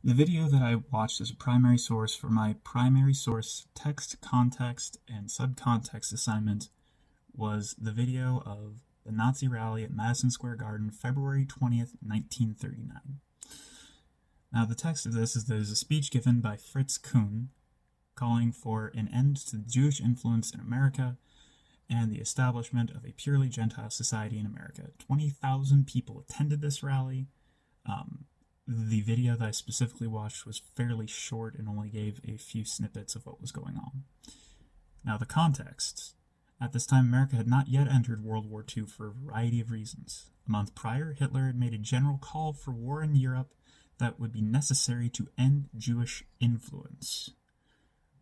The video that I watched as a primary source for my primary source text, context, and subcontext assignment was the video of the Nazi rally at Maddison Square Garden, February 20th, 1939. Now, the text of this is there's a speech given by Fritz Kuhn calling for an end to Jewish influence in America and the establishment of a purely Gentile society in America. 20,000 people attended this rally. The video that I specifically watched was fairly short and only gave a few snippets of what was going on. Now, the context. At this time, America had not yet entered World War II for a variety of reasons. A month prior, Hitler had made a general call for war in Europe that would be necessary to end Jewish influence.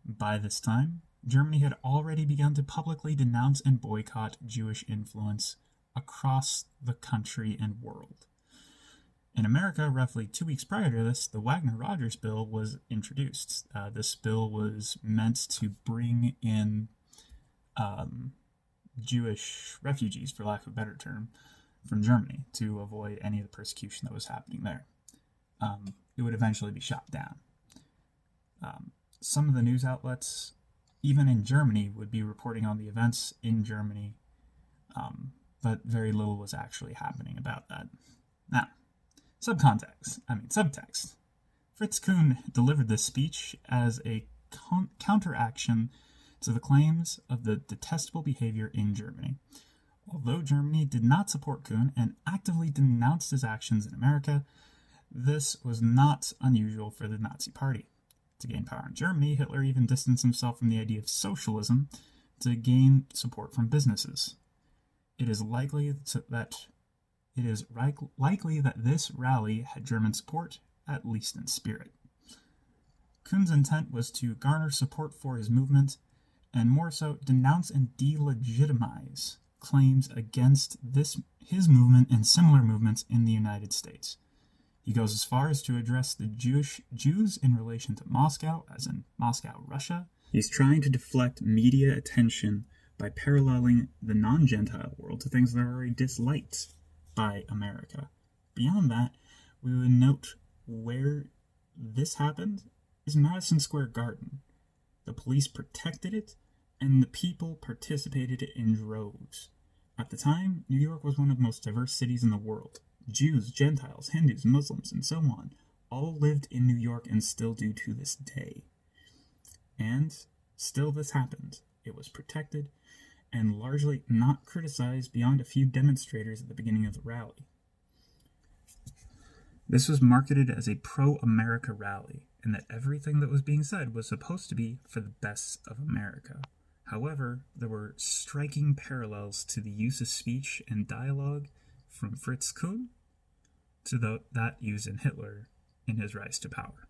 By this time, Germany had already begun to publicly denounce and boycott Jewish influence across the country and world. In America, roughly 2 weeks prior to this, the Wagner-Rogers Bill was introduced. This bill was meant to bring in Jewish refugees, for lack of a better term, from Germany to avoid any of the persecution that was happening there. It would eventually be shot down. Some of the news outlets, even in Germany, would be reporting on the events in Germany, but very little was actually happening about that. Now, subtext. Fritz Kuhn delivered this speech as a counteraction to the claims of the detestable behavior in Germany. Although Germany did not support Kuhn and actively denounced his actions in America, this was not unusual for the Nazi Party. To gain power in Germany, Hitler even distanced himself from the idea of socialism to gain support from businesses. It is likely that this rally had German support, at least in spirit. Kuhn's intent was to garner support for his movement, and more so, denounce and delegitimize claims against his movement and similar movements in the United States. He goes as far as to address the Jews in relation to Moscow, as in Moscow, Russia. He's trying to deflect media attention by paralleling the non-Gentile world to things that are already disliked by America. Beyond that, we would note where this happened is Maddison Square Garden. The police protected it, and the people participated in droves. At the time, New York was one of the most diverse cities in the world. Jews, Gentiles, Hindus, Muslims, and so on all lived in New York and still do to this day. And still this happened. It was protected and largely not criticized beyond a few demonstrators at the beginning of the rally. This was marketed as a pro-America rally, and that everything that was being said was supposed to be for the best of America. However, there were striking parallels to the use of speech and dialogue from Fritz Kuhn to that used in Hitler in his rise to power.